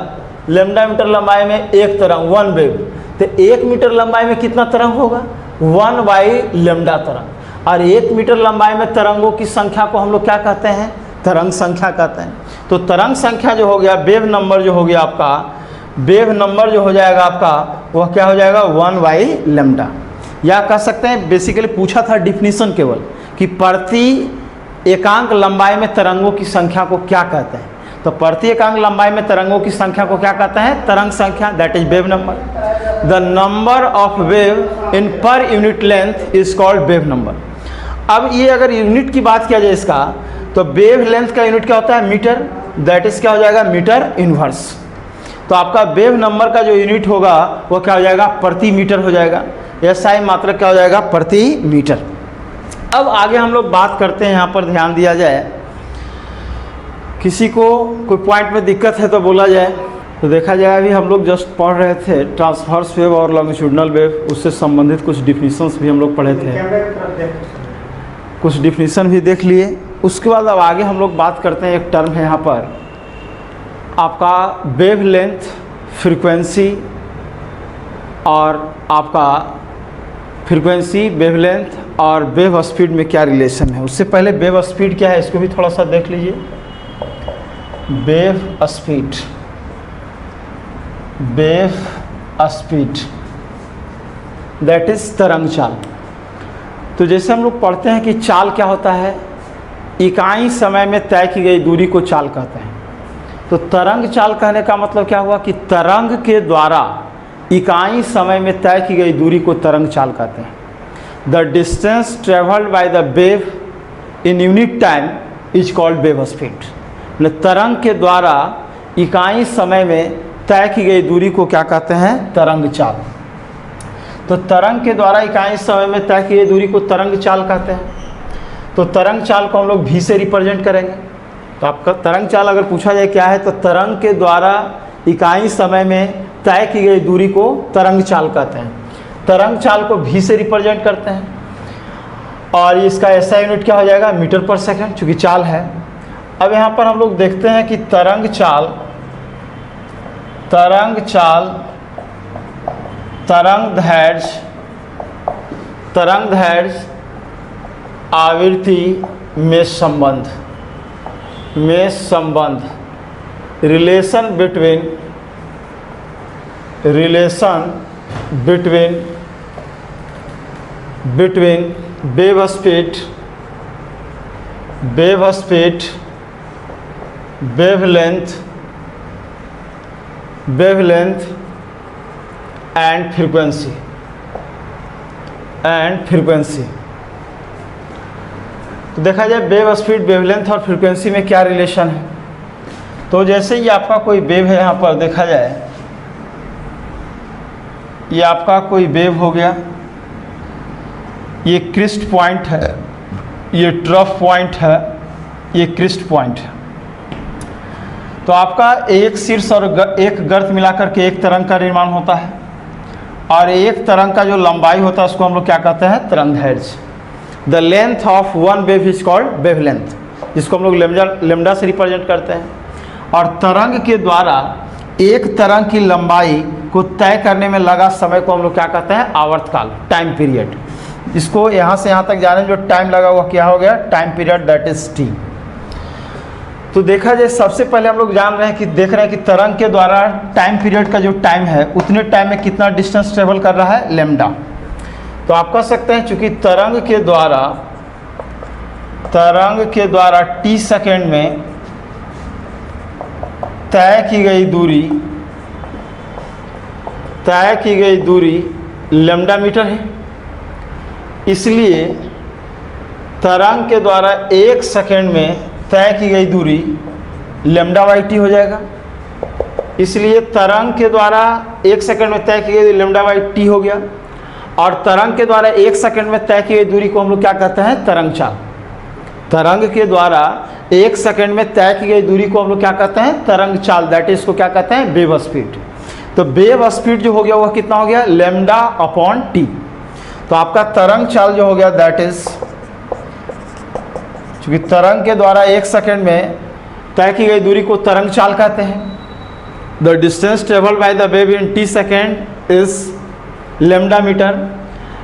Speaker 1: लैम्डा मीटर लंबाई में एक तरंग, वन वेव, तो 1 मीटर लंबाई में कितना तरंग होगा, 1/λ तरंग। और 1 मीटर लंबाई में तरंगों की संख्या को हम लोग क्या कहते हैं, तरंग संख्या कहते हैं। तो तरंग संख्या जो हो गया, वेव नंबर जो हो गया आपका, वेव नंबर जो हो जाएगा आपका वह क्या हो जाएगा, 1/λ। या कह सकते हैं, बेसिकली पूछा था डिफिनीशन केवल कि प्रति एकांक लंबाई में तरंगों की संख्या को क्या कहते हैं। तो प्रति एकांक लंबाई में तरंगों की संख्या को क्या कहते हैं, तरंग संख्या। That is wave number. The number of wave in per unit length is called wave number. अब ये अगर यूनिट की बात किया जाए इसका, तो वेव लेंथ का यूनिट क्या होता है, मीटर। दैट इज क्या हो जाएगा, मीटर इनवर्स। तो आपका वेव नंबर का जो यूनिट होगा वो क्या हो जाएगा, प्रति मीटर हो जाएगा। एसआई मात्रक क्या हो जाएगा, प्रति मीटर। अब आगे हम लोग बात करते हैं, यहाँ पर ध्यान दिया जाए, किसी को कोई पॉइंट में दिक्कत है तो बोला जाए। तो देखा जाए अभी हम लोग जस्ट पढ़ रहे थे ट्रांसवर्स वेव और लॉन्गिट्यूडिनल वेव, उससे संबंधित कुछ डिफिनीशंस भी हम लोग पढ़े थे, कुछ डिफिनीशन भी देख लिए। उसके बाद अब आगे हम लोग बात करते हैं, एक टर्म है यहाँ पर आपका वेव लेंथ, फ्रीक्वेंसी और आपका फ्रीक्वेंसी, वेवलेंथ और वेव स्पीड में क्या रिलेशन है। उससे पहले वेव स्पीड क्या है इसको भी थोड़ा सा देख लीजिए। Wave speed, wave speed that is तरंग चाल। तो जैसे हम लोग पढ़ते हैं कि चाल क्या होता है, इकाई समय में तय की गई दूरी को चाल कहते हैं। तो तरंग चाल कहने का मतलब क्या हुआ कि तरंग के द्वारा इकाई समय में तय की गई दूरी को तरंग चाल कहते हैं। The distance travelled by the wave in unit time is called wave speed. तरंग के द्वारा इकाई समय में तय की गई दूरी को क्या कहते हैं, तरंग चाल। तो तरंग के द्वारा इकाई समय में तय की गई दूरी को तरंग चाल कहते हैं। तो तरंग चाल को हम लोग भी से रिप्रेजेंट करेंगे। तो आपका तरंग चाल अगर पूछा जाए क्या है, तो तरंग के द्वारा इकाई समय में तय की गई दूरी को तरंग चाल कहते हैं। तरंग चाल को भी से रिप्रेजेंट करते हैं और इसका ऐसा यूनिट क्या हो जाएगा, मीटर पर सेकंड, चूँकि चाल है। अब यहाँ पर हम लोग देखते हैं कि तरंग चाल, तरंग चाल, तरंग दैर्घ्य आवृत्ति में संबंध, relation between wave speed, wavelength and frequency. तो देखा जाए वेव स्पीड, वेवलेंथ और फ्रीक्वेंसी में क्या रिलेशन है। तो जैसे ही आपका कोई वेव है, यहाँ पर देखा जाए ये आपका कोई वेव हो गया, ये क्रिस्ट पॉइंट है, ये ट्रफ पॉइंट है, ये क्रिस्ट पॉइंट है। तो आपका एक शीर्ष और एक गर्त मिलाकर के एक तरंग का निर्माण होता है और एक तरंग का जो लंबाई होता है उसको हम लोग क्या कहते हैं, तरंग दैर्घ्य। The length of one wave is called wavelength, जिसको हम लोग लेमडा से रिप्रेजेंट करते हैं। और तरंग के द्वारा एक तरंग की लंबाई को तय करने में लगा समय को हम लोग क्या कहते हैं, आवर्तकाल, टाइम पीरियड। इसको यहाँ से यहाँ तक जाने जो टाइम लगा हुआ क्या हो गया, time period, that is T. तो देखा जाए सबसे पहले हम लोग जान रहे हैं कि देख रहे हैं कि तरंग के द्वारा टाइम पीरियड का जो टाइम है उतने टाइम में कितना डिस्टेंस ट्रेवल कर रहा है, लेमडा। तो आप कह सकते हैं चूंकि तरंग के द्वारा टी सेकेंड में तय की गई दूरी लेमडा मीटर है, इसलिए तरंग के द्वारा एक सेकेंड में तय की गई दूरी लेमडा बाई टी हो जाएगा। इसलिए तरंग के द्वारा एक सेकंड में तय की गई लेमडा बाई टी हो गया। और तरंग के द्वारा एक सेकंड में तय की गई दूरी को हम लोग क्या कहते हैं, तरंग चाल। तरंग के द्वारा एक सेकंड में तय की गई दूरी को हम लोग क्या कहते हैं, तरंग चाल, दैट इज इसको क्या कहते हैं, वेव स्पीड। तो वेव स्पीड जो हो गया वह कितना हो गया, लेमडा अपॉन टी। तो आपका तरंग चाल जो हो गया दैट इज, क्योंकि तरंग के द्वारा एक सेकंड में तय की गई दूरी को तरंग चाल कहते हैं। The distance travelled by the wave in T second is lambda metre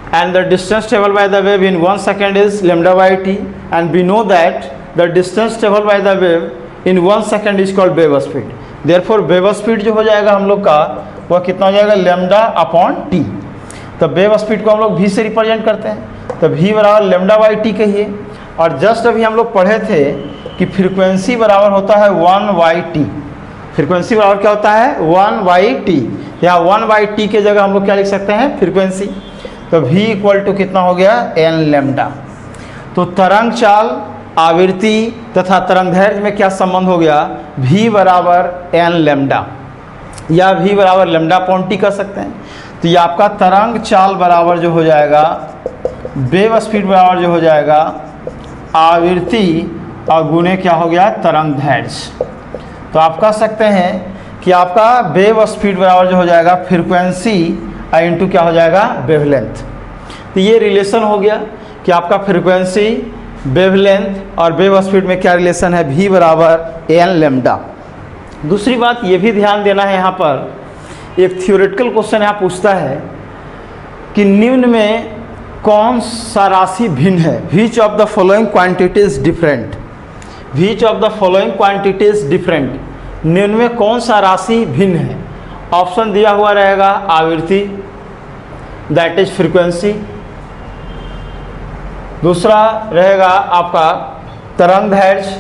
Speaker 1: and the distance traveled by the wave in 1 second is lambda by t, and we know that the distance traveled by the wave in 1 second is called wave speed. Therefore wave speed जो हो जाएगा हम लोग का वह कितना हो जाएगा, लैम्डा अपॉन टी। तो वेव स्पीड को हम लोग v से रिप्रेजेंट करते हैं, तो v बराबर लैम्डा बाई टी कहिए। और जस्ट अभी हम लोग पढ़े थे कि फ्रीक्वेंसी बराबर होता है 1 बाई टी। फ्रीक्वेंसी बराबर क्या होता है, 1 बाई टी। यहाँ 1 बाई टी के जगह हम लोग क्या लिख सकते हैं, फ्रीक्वेंसी। तो v इक्वल टू कितना हो गया, n लैम्डा। तो तरंग चाल, आवृत्ति तथा तरंग दैर्घ्य में क्या संबंध हो गया, v बराबर n लैम्डा या v बराबर लैम्डा अपॉन टी कर सकते हैं। तो ये आपका तरंग चाल बराबर जो हो जाएगा वेव स्पीड बराबर जो हो जाएगा आवृत्ति और गुणे क्या हो गया तरंग दैर्ध्य। तो आप कह सकते हैं कि आपका वेव स्पीड बराबर जो हो जाएगा फ्रीक्वेंसी इंटू क्या हो जाएगा वेवलेंथ। तो ये रिलेशन हो गया कि आपका फ्रीक्वेंसी वेवलेंथ और वेव स्पीड में क्या रिलेशन है, v बराबर एन लेमडा। दूसरी बात ये भी ध्यान देना है, यहाँ पर एक थियोरेटिकल क्वेश्चन यहाँ पूछता है कि निम्न में कौन सा राशि भिन्न है, which of the following quantity is different, which of the following quantity is different, निम्न में कौन सा राशि भिन्न है। ऑप्शन दिया हुआ रहेगा आवृत्ति दैट इज फ्रीक्वेंसी, दूसरा रहेगा आपका तरंग दैर्ध्य,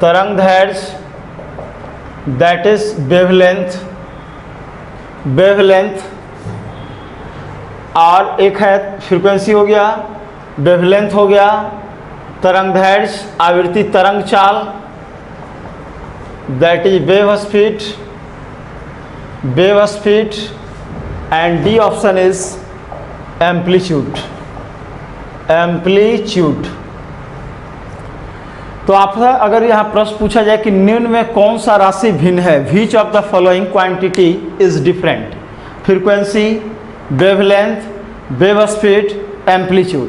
Speaker 1: तरंग दैर्ध्य दैट इज वेवलेंथ, वेवलेंथ, और एक है फ्रीक्वेंसी हो गया, वेवलेंथ हो गया, तरंग दैर्ध्य, आवृत्ति तरंग चाल that is wave speed, wave speed, and D option is amplitude, amplitude. तो आपसे अगर यहाँ प्रश्न पूछा जाए कि निम्न में कौन सा राशि भिन्न है, which of the following quantity is different, frequency, wavelength, wave speed, amplitude,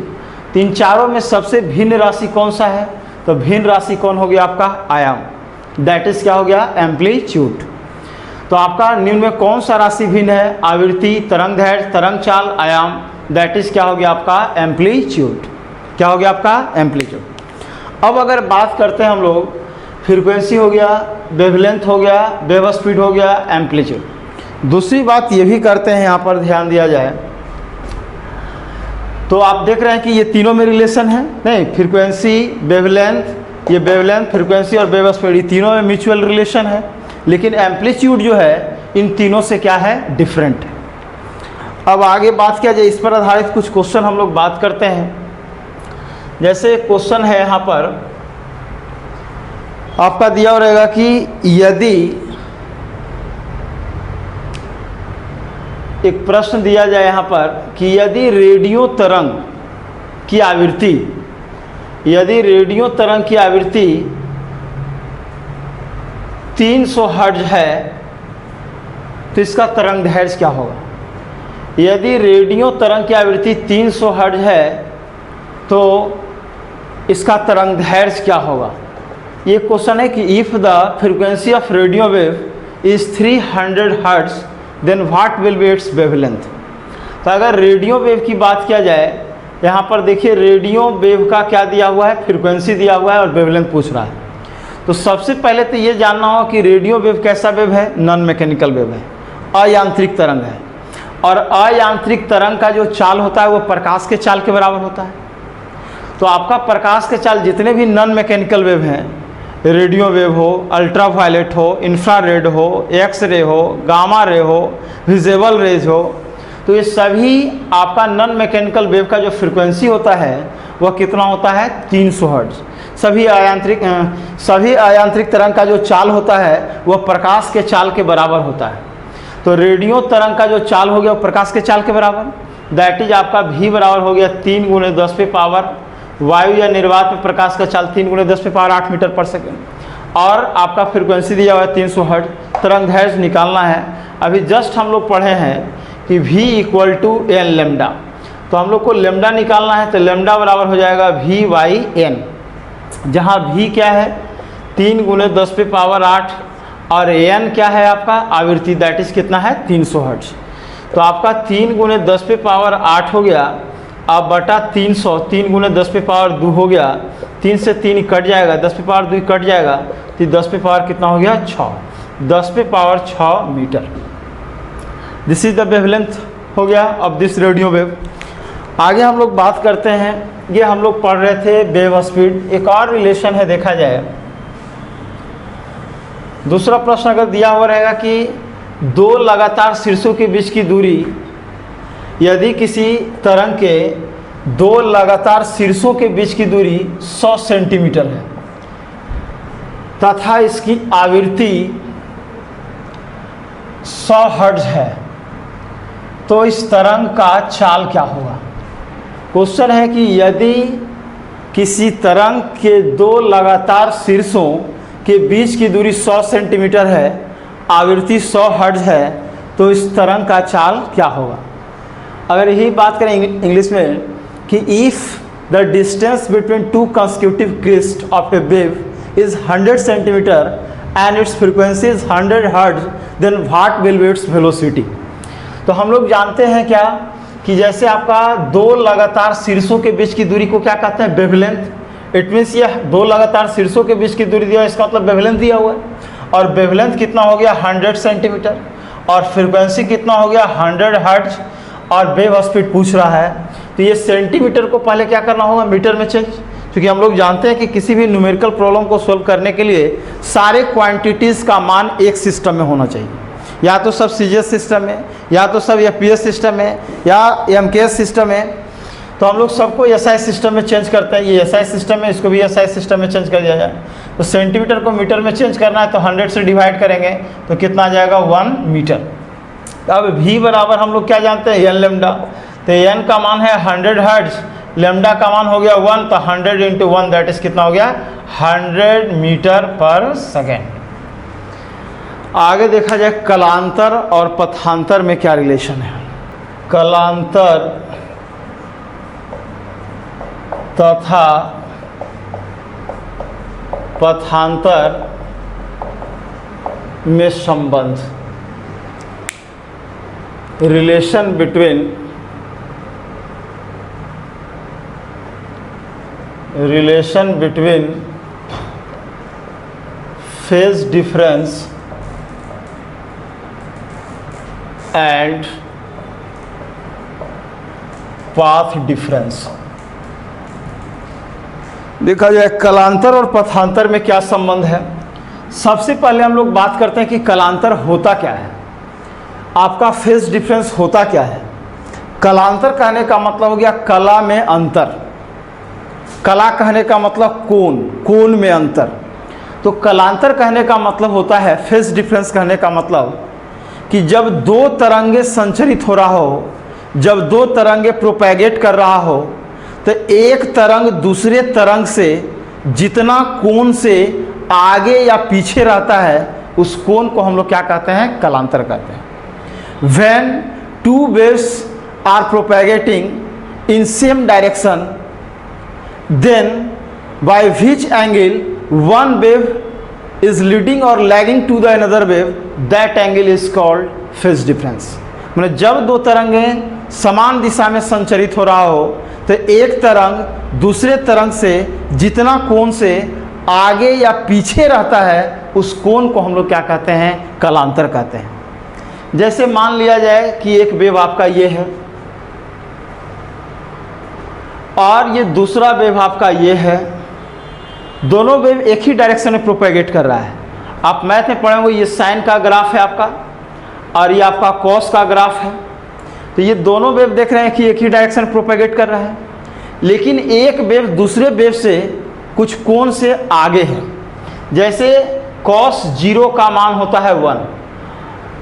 Speaker 1: तो इन चारों में सबसे भिन्न राशि कौन सा है, तो भिन्न राशि कौन हो गया आपका आयाम, दैट इज क्या हो गया एम्पलीट्यूड। तो आपका निम्न में कौन सा राशि भिन्न है, आवृत्ति, तरंग दैर्ध्य, तरंग चाल, आयाम, दैट इज क्या हो गया आपका एम्पलीट्यूड, क्या हो गया आपका एम्पलीट्यूड। अब अगर बात करते हैं हम लोग, फ्रीक्वेंसी हो गया, वेवलेंथ हो गया, वेव स्पीड हो गया, एम्पलीट्यूड। दूसरी बात ये भी करते हैं, यहाँ पर ध्यान दिया जाए तो आप देख रहे हैं कि ये तीनों में रिलेशन है, नहीं फ्रीक्वेंसी, वेवलेंथ, ये वेवलेंथ, फ्रीक्वेंसी और वेव स्पीड, ये तीनों में म्यूचुअल रिलेशन है, लेकिन एम्पलीट्यूड जो है इन तीनों से क्या है डिफरेंट है। अब आगे बात किया जाए, इस पर आधारित कुछ क्वेश्चन हम लोग बात करते हैं। जैसे क्वेश्चन है यहाँ पर आपका दिया हो रहेगा कि यदि एक प्रश्न दिया जाए यहाँ पर कि यदि रेडियो तरंग की आवृत्ति, यदि रेडियो तरंग की आवृत्ति 300 हर्ट्ज है तो इसका तरंग दैर्ध्य क्या होगा। यदि रेडियो तरंग की आवृत्ति 300 हर्ट्ज है तो इसका तरंग दैर्ध्य क्या होगा। ये क्वेश्चन है कि if the frequency of radio wave is 300 hertz then what will be its wavelength. तो अगर रेडियो वेव की बात किया जाए, यहाँ पर देखिए रेडियो वेव का क्या दिया हुआ है, फ्रीक्वेंसी दिया हुआ है और वेवलेंथ पूछ रहा है। तो सबसे पहले तो ये जानना होगा कि रेडियो वेव कैसा वेव है, नॉन मैकेनिकल वेव है, अयांत्रिक तरंग है, और अयांत्रिक तरंग का जो चाल होता है वो प्रकाश के चाल के बराबर होता है। तो आपका प्रकाश के चाल जितने भी नॉन मैकेनिकल वेव हैं, रेडियो वेव हो, अल्ट्रावायलेट हो, इंफ्रारेड हो, एक्स रे हो, गामा रे हो, विजिबल रेज हो, तो ये सभी आपका नॉन मैकेनिकल वेव का जो फ्रीक्वेंसी होता है वह कितना होता है 300 हर्ट्ज। सभी अयांत्रिक तरंग का जो चाल होता है वह प्रकाश के चाल के बराबर होता है। तो रेडियो तरंग का जो चाल हो गया वो प्रकाश के चाल के बराबर, दैट इज आपका v बराबर हो गया 3 × 10⁻, वायु या निर्वात में प्रकाश का चाल 3 × 10⁸ मीटर पर सेकेंड, और आपका फ्रीक्वेंसी दिया हुआ है 300 हर्ट्ज। तरंग दैर्ध्य निकालना है, अभी जस्ट हम लोग पढ़े हैं कि v = n लेमडा, तो हम लोग को लेमडा निकालना है, तो लेमडा बराबर हो जाएगा v/n, जहाँ v क्या है 3 × 10⁸ और n क्या है आपका आवृत्ति, दैट इज कितना है 300 हर्ट्ज। तो आपका 3 × 10⁸ हो गया, अब बटा 300, 3 × 10⁻² हो गया, 3 से 3 कट जाएगा, 10⁻² कट जाएगा, तो 10 कितना हो गया 6, 10⁻6 मीटर। दिस इज द वेवलेंथ हो गया ऑफ दिस रेडियो वेव। आगे हम लोग बात करते हैं, ये हम लोग पढ़ रहे थे वेव स्पीड। एक और रिलेशन है, देखा जाए दूसरा प्रश्न अगर दिया हुआ रहेगा कि दो लगातार शीर्षों के बीच की दूरी, यदि किसी तरंग के दो लगातार शीर्षों के बीच की दूरी 100 सेंटीमीटर है तथा इसकी आवृत्ति 100 हर्ट्ज है, तो इस तरंग का चाल क्या होगा। क्वेश्चन है कि यदि किसी तरंग के दो लगातार शीर्षों के बीच की दूरी 100 सेंटीमीटर है, आवृत्ति 100 हर्ट्ज है, तो इस तरंग का चाल क्या होगा। अगर यही बात करें इंग्लिश में कि if the distance between two consecutive crest of a wave is 100 centimetre and its frequency is 100 hertz, then what will be its velocity. तो हम लोग जानते हैं क्या कि जैसे आपका दो लगातार शीर्षों के बीच की दूरी को क्या कहते हैं, वेवलेंथ। इट मीन्स ये दो लगातार शीर्षों के बीच की दूरी दिया है, इसका मतलब वेवलेंथ दिया हुआ है। और वेवलेंथ कितना हो गया 100 सेंटीमीटर, और फ्रीक्वेंसी कितना हो गया 100 हर्ट्ज, और वेव स्पीड पूछ रहा है। तो ये सेंटीमीटर को पहले क्या करना होगा, मीटर में चेंज, क्योंकि हम लोग जानते हैं कि किसी भी न्यूमेरिकल प्रॉब्लम को सोल्व करने के लिए सारे क्वांटिटीज़ का मान एक सिस्टम में होना चाहिए। या तो सब सीजीएस सिस्टम में, या तो सब एफपीएस सिस्टम में, या एमकेएस सिस्टम में। तो हम लोग सबको एसआई सिस्टम में चेंज करते हैं। ये एसआई सिस्टम में, इसको भी एसआई सिस्टम में चेंज कर दिया जाए। तो सेंटीमीटर को मीटर में चेंज करना है तो 100 से डिवाइड करेंगे तो कितना आ जाएगा 1 मीटर। अब v बराबर हम लोग क्या जानते हैं, एन लेमडा। तो एन का मान है 100 हर्ट्ज, लेमडा का मान हो गया 1, तो 100 × 1 दैट इज कितना हो गया 100 मीटर पर सेकेंड। आगे देखा जाए कलांतर और पथांतर में क्या रिलेशन है। कलांतर तथा पथांतर में संबंध, relation between phase difference and path difference. देखा जाए कलांतर और पथांतर में क्या संबंध है। सबसे पहले हम लोग बात करते हैं कि कलांतर होता क्या है, आपका फेज डिफरेंस होता क्या है। कलांतर कहने का मतलब हो गया कला में अंतर, कला कहने का मतलब कोण, कोण में अंतर। तो कलांतर कहने का मतलब होता है, फेज डिफरेंस कहने का मतलब कि जब दो तरंगे संचरित हो रहा हो, जब दो तरंगे प्रोपैगेट कर रहा हो, तो एक तरंग दूसरे तरंग से जितना कोण से आगे या पीछे रहता है उस कोण को हम लोग क्या कहते हैं, कलांतर कहते हैं। When two waves are propagating in same direction, then by which angle one wave is leading or lagging to the another wave, that angle is called phase difference। मतलब जब दो तरंगें समान दिशा में संचरित हो रहा हो तो एक तरंग दूसरे तरंग से जितना कोण से आगे या पीछे रहता है उस कोण को हम लोग क्या कहते हैं, कलांतर कहते हैं। जैसे मान लिया जाए कि एक वेव आपका ये है और ये दूसरा वेव आपका ये है, दोनों वेव एक ही डायरेक्शन में प्रोपेगेट कर रहा है। आप मैथ में पढ़ेंगे ये साइन का ग्राफ है आपका और ये आपका कॉस का ग्राफ है। तो ये दोनों वेव देख रहे हैं कि एक ही डायरेक्शन में प्रोपेगेट कर रहा है, लेकिन एक वेव दूसरे वेव से कुछ कोण से आगे है। जैसे कॉस 0 का मान होता है 1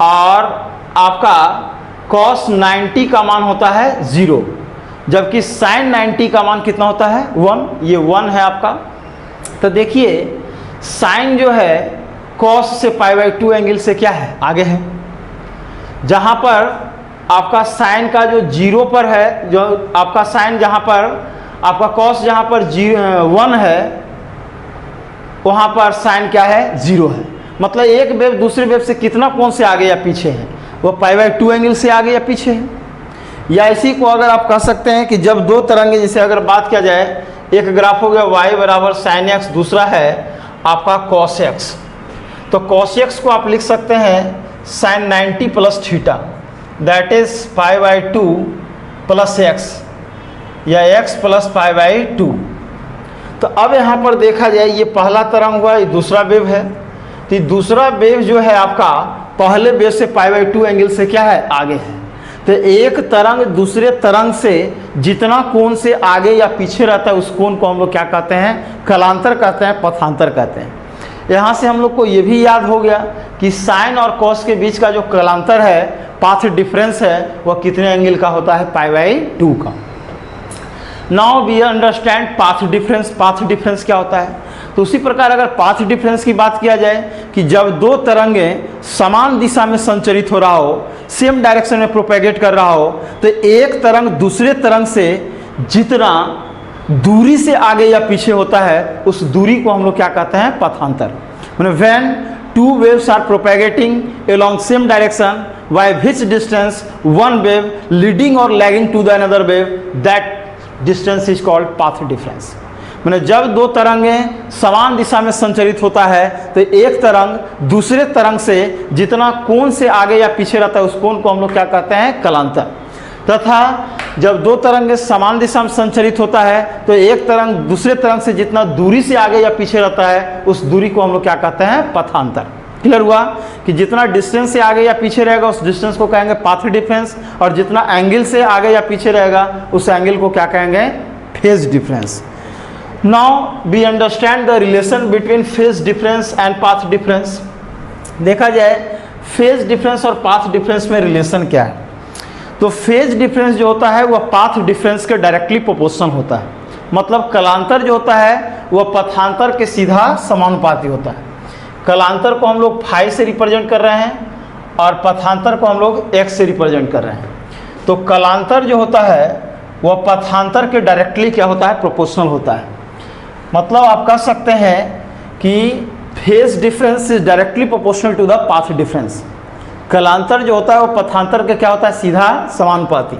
Speaker 1: और आपका cos 90 का मान होता है 0, जबकि sin 90 का मान कितना होता है 1, ये 1 है आपका। तो देखिए sin जो है cos से π/2 एंगल से क्या है, आगे है। जहाँ पर आपका sin का जो 0 पर है, जो आपका sin जहाँ पर आपका cos जहाँ पर 1 है वहाँ पर sin क्या है 0 है। मतलब एक वेव दूसरे वेव से कितना कोण से आगे या पीछे है, वो π/2 एंगल से आगे या पीछे है। या इसी को अगर आप कह सकते हैं कि जब दो तरंगे, जैसे अगर बात किया जाए, एक ग्राफ हो गया y बराबर sin x, दूसरा है आपका cos x। तो cos x को आप लिख सकते हैं sin 90 plus theta, that is π/2 plus x या x प्लस π/2। तो अब यहाँ पर देखा जाए ये पहला तरंग हुआ, ये दूसरा वेव है। तो दूसरा वेव जो है आपका पहले वेव से π/2 एंगल से क्या है, आगे है। तो एक तरंग दूसरे तरंग से जितना कोण से आगे या पीछे रहता है उस कोण को हम लोग क्या कहते हैं, कलांतर कहते हैं, पथांतर कहते हैं। यहाँ से हम लोग को ये भी याद हो गया कि साइन और कॉस के बीच का जो कलांतर है पाथ डिफरेंस है वह कितने एंगल का होता है, π/2 का। Now we understand path difference. Path difference क्या होता है? तो उसी प्रकार अगर पाथ डिफरेंस की बात किया जाए कि जब दो तरंगें समान दिशा में संचरित हो रहा हो, सेम डायरेक्शन में प्रोपेगेट कर रहा हो, तो एक तरंग दूसरे तरंग से जितना दूरी से आगे या पीछे होता है उस दूरी को हम लोग क्या कहते हैं, पथांतर। मतलब when two waves are propagating along same direction by which distance one wave leading और lagging to the another wave, that distance is called path difference. मैंने जब दो तरंगें समान दिशा में संचरित होता है तो एक तरंग दूसरे तरंग से जितना कोण से आगे या पीछे रहता है उस कोण को हम लोग क्या कहते हैं, कलांतर। तथा जब दो तरंगें समान दिशा में संचरित होता है तो एक तरंग दूसरे तरंग से जितना दूरी से आगे या पीछे रहता है उस दूरी को हम लोग क्या कहते हैं, पथांतर। क्लियर हुआ कि जितना डिस्टेंस से आगे या पीछे रहेगा उस डिस्टेंस को कहेंगे पाथ डिफरेंस, और जितना एंगल से आगे या पीछे रहेगा उस एंगल को क्या कहेंगे, phase difference. Now we understand the relation between phase difference and path difference. देखा जाए फेज डिफरेंस और पाथ डिफरेंस में रिलेशन क्या है, तो फेज डिफरेंस जो होता है वह पाथ डिफरेंस के डायरेक्टली प्रोपोर्शनल होता है। मतलब कलांतर जो होता है वह पथांतर के सीधा समानुपाती होता है। कलांतर को हम लोग फाई से रिप्रेजेंट कर रहे हैं और पथांतर को हम लोग एक्स से रिप्रेजेंट कर रहे हैं। तो कलांतर जो होता है वह पथांतर के डायरेक्टली क्या होता है, प्रोपोर्शनल होता है। मतलब आप कह सकते हैं कि phase difference is directly proportional to the path difference. कलांतर जो होता है वो पथांतर के क्या होता है, सीधा समानुपाती।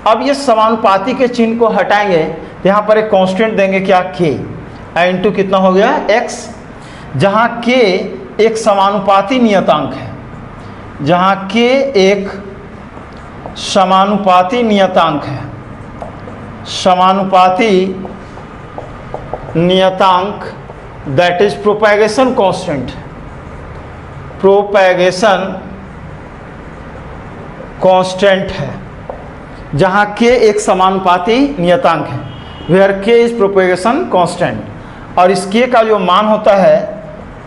Speaker 1: अब ये समानुपाती के चिन्ह को हटाएंगे तो यहाँ पर एक कांस्टेंट देंगे क्या, के इंटू कितना हो गया, एक्स, जहाँ के एक समानुपाती नियतांक है, जहाँ के एक समानुपाती नियतांक है, समानुपाती नियतांक that is propagation constant, propagation constant है, जहां के एक समानुपाती नियतांक है, वेयर के इज प्रोपेगेशन कांस्टेंट। और इस के का जो मान होता है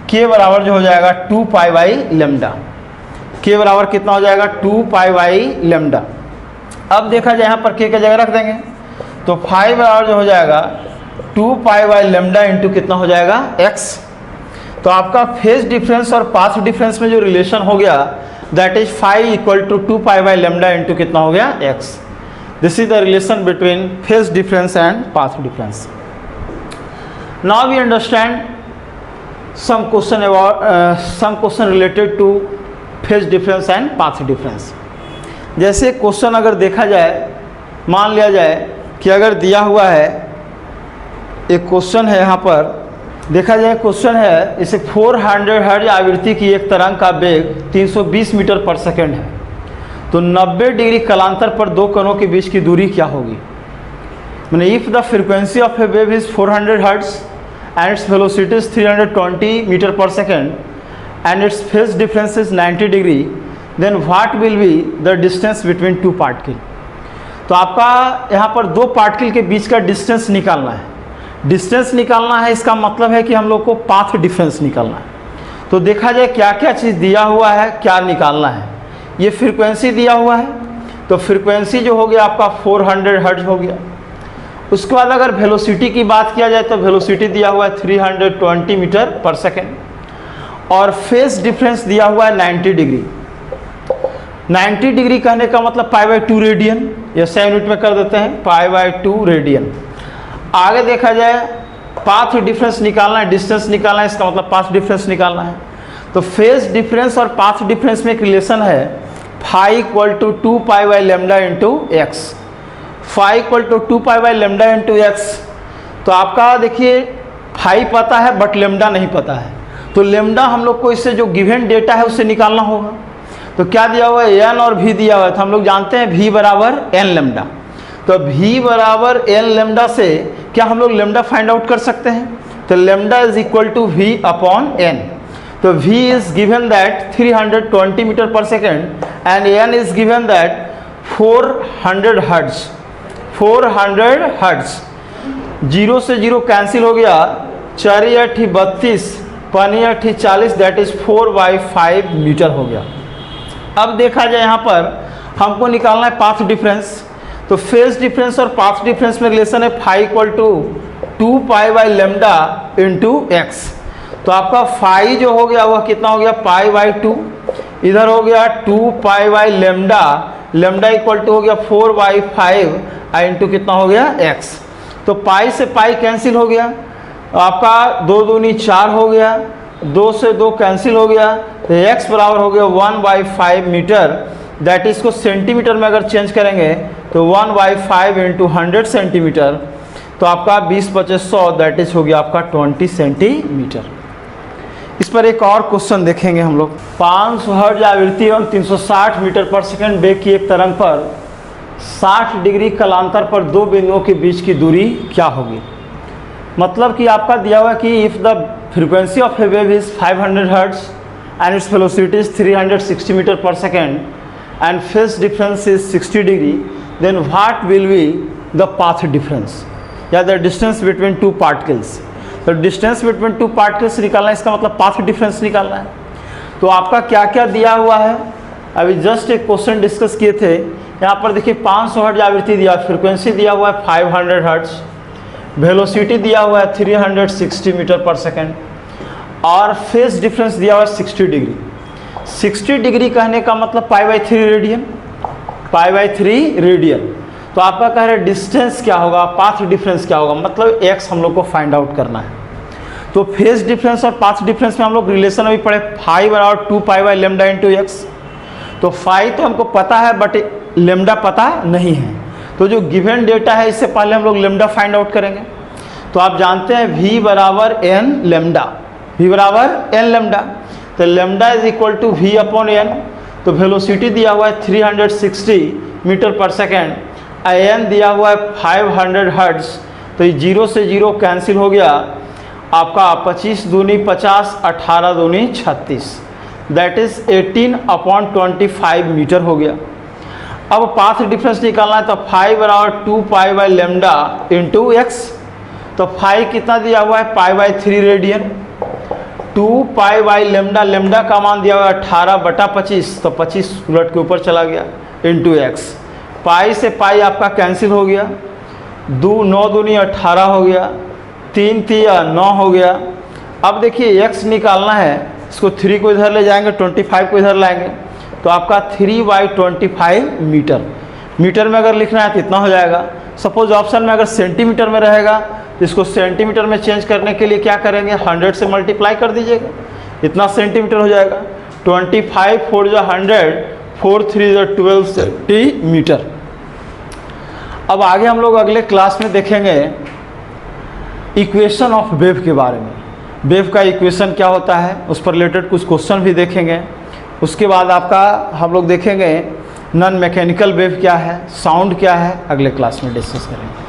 Speaker 1: के बराबर जो हो जाएगा 2π/λ। के बराबर कितना हो जाएगा, 2π/λ। अब देखा जाए यहाँ पर के की जगह रख देंगे तो फाई बराबर जो हो जाएगा 2π/λ इंटू कितना हो जाएगा, x। तो आपका फेज डिफरेंस और पाथ डिफरेंस में जो रिलेशन हो गया that is phi equal to 2π/λ into कितना हो गया, x। This is the relation between phase difference and path difference. Now we understand some question related to phase difference and path difference। जैसे question अगर देखा जाए, मान लिया जाए कि अगर दिया हुआ है एक क्वेश्चन है, यहाँ पर देखा जाए क्वेश्चन है, इसे 400 हर्ट्ज आवृत्ति की एक तरंग का वेग 320 मीटर पर सेकेंड है, तो 90 डिग्री कलांतर पर दो कणों के बीच की दूरी क्या होगी। मैंने if the frequency of a wave is 400 hertz and its velocity is 320 meter per second and its phase difference is 90 degree, then what will be the distance between two particle। तो आपका यहाँ पर दो पार्टिकल के बीच का distance निकालना है। Distance निकालना है इसका मतलब है कि हम लोग को पाथ डिफरेंस निकालना है। तो देखा जाए क्या क्या चीज़ दिया हुआ है, क्या निकालना है। ये फ्रीक्वेंसी दिया हुआ है, तो फ्रीक्वेंसी जो हो गया आपका 400 हर्ट्ज हो गया। उसके बाद अगर वेलोसिटी की बात किया जाए तो वेलोसिटी दिया हुआ है 320 मीटर पर सेकेंड, और फेज डिफरेंस दिया हुआ है 90 डिग्री। 90 डिग्री कहने का मतलब π/2 रेडियन, या 100 यूनिट में कर देते हैं π/2 रेडियन। आगे देखा जाए पाथ डिफरेंस निकालना है, डिस्टेंस निकालना है, इसका मतलब पाथ डिफरेंस निकालना है। तो फेज डिफरेंस और पाथ डिफरेंस में एक रिलेशन है, phi equal to 2π/λ into x. Phi equal to 2π/λ into x. तो आपका देखिए फाई पता है बट लेमडा नहीं पता है, तो लेमडा हम लोग को इससे जो गिवन डेटा है उससे निकालना होगा। तो क्या दिया हुआ है, एन और भी दिया हुआ है, तो हम लोग जानते हैं v बराबर एन लेमडा। तो v बराबर एन लेमडा से क्या हम लोग लेमडा फाइंड आउट कर सकते हैं, तो lambda is equal to v upon n. तो v is given that 320 metre per second and n is given that 400 hertz. 400 hertz, 0 से 0 कैंसिल हो गया, 4 × 32, 5 × 40, दैट इज 4/5 मीटर हो गया। अब देखा जाए यहाँ पर हमको निकालना है पाथ डिफरेंस। तो फेज डिफरेंस और पाथ डिफरेंस में रिलेशन है phi equal to 2 pi by lambda into x. तो आपका फाई जो हो गया वह कितना हो गया पाई बाई 2, इधर हो गया 2 pi by lambda, lambda equal to हो गया 4 बाई 5 इंटू कितना हो गया एक्स। तो पाई से पाई कैंसिल हो गया, आपका 2 दूनी 4 हो गया, 2 से 2 कैंसिल हो गया, तो एक्स बराबर हो गया 1/5 मीटर। दैट इज को सेंटीमीटर में अगर चेंज करेंगे तो 1/5 इंटू 100 सेंटीमीटर, तो आपका 20/25 दैट इज हो गया आपका 20 सेंटीमीटर। इस पर एक और क्वेश्चन देखेंगे हम लोग। 500 हर्ट्ज आवृत्ति एवं 360 मीटर पर सेकंड वेग की एक तरंग पर 60 डिग्री कालांतर पर दो बिंदुओं के बीच की दूरी क्या होगी। मतलब कि आपका दिया हुआ कि if the frequency of a wave is 500 hertz and its velocity is 360 metre per second and phase difference is 60 degree, then what will be the path difference या the distance between two particles. तो distance between two particles निकालना है, इसका मतलब path difference निकालना है। तो आपका क्या क्या दिया हुआ है, अभी जस्ट एक क्वेश्चन डिस्कस किए थे। यहाँ पर देखिए 500 हर्ट्ज आवृत्ति दिया, फ्रीक्वेंसी दिया हुआ है 500 हर्ट्ज, वेलोसिटी दिया हुआ है 360 मीटर पर सेकेंड और फेज डिफरेंस दिया हुआ है 60 डिग्री। 60 डिग्री कहने का मतलब π/3 रेडियन, π/3 रेडियन। तो आपका कह रहे डिस्टेंस क्या होगा, पाथ डिफरेंस क्या होगा, मतलब x हम लोग को फाइंड आउट करना है। तो फेज डिफरेंस और पाथ डिफरेंस में हम लोग रिलेशन अभी पढ़े, फाई बराबर 2 pi by lambda into x. तो फाई तो हमको पता है बट लेमडा पता नहीं है, तो जो गिवन डेटा है इससे पहले हम लोग लेमडा फाइंड आउट करेंगे। तो आप जानते हैं v बराबर n लेमडा, v बराबर n लेमडा, तो lambda is equal to v upon n। तो वेलोसिटी दिया हुआ है 360 मीटर पर सेकेंड, n दिया हुआ है 500 हर्ट्ज, तो ये 0 से 0 कैंसिल हो गया, आपका 25 दूनी 50, 18 दूनी 36, दैट इज 18/25 मीटर हो गया। अब पाथ डिफरेंस निकालना है, तो फाई बराबर 2 pi by lambda into x. तो फाई कितना दिया हुआ है π/3 radian, 2 pi by lambda, lambda का मान दिया हुआ है 18/25, तो 25 उलट के ऊपर चला गया इंटू एक्स। पाई से पाई आपका कैंसिल हो गया, 9 दूनी 18 हो गया, 3 तिया 9 हो गया। अब देखिए x निकालना है, इसको 3 को इधर ले जाएंगे, 25 को इधर लाएंगे, तो आपका 3/25 मीटर। मीटर में अगर लिखना है तो इतना हो जाएगा। सपोज ऑप्शन में अगर सेंटीमीटर में रहेगा तो इसको सेंटीमीटर में चेंज करने के लिए क्या करेंगे, 100 से मल्टीप्लाई कर दीजिएगा, इतना सेंटीमीटर हो जाएगा। 25 4 जा 100, 4 3 जा 12 सेंटीमीटर। अब आगे हम लोग अगले क्लास में देखेंगे इक्वेशन ऑफ वेव के बारे में, वेव का इक्वेशन क्या होता है, उस पर रिलेटेड कुछ क्वेश्चन भी देखेंगे। उसके बाद आपका हम लोग देखेंगे नॉन मैकेनिकल वेव क्या है, साउंड क्या है, अगले क्लास में डिस्कस करेंगे।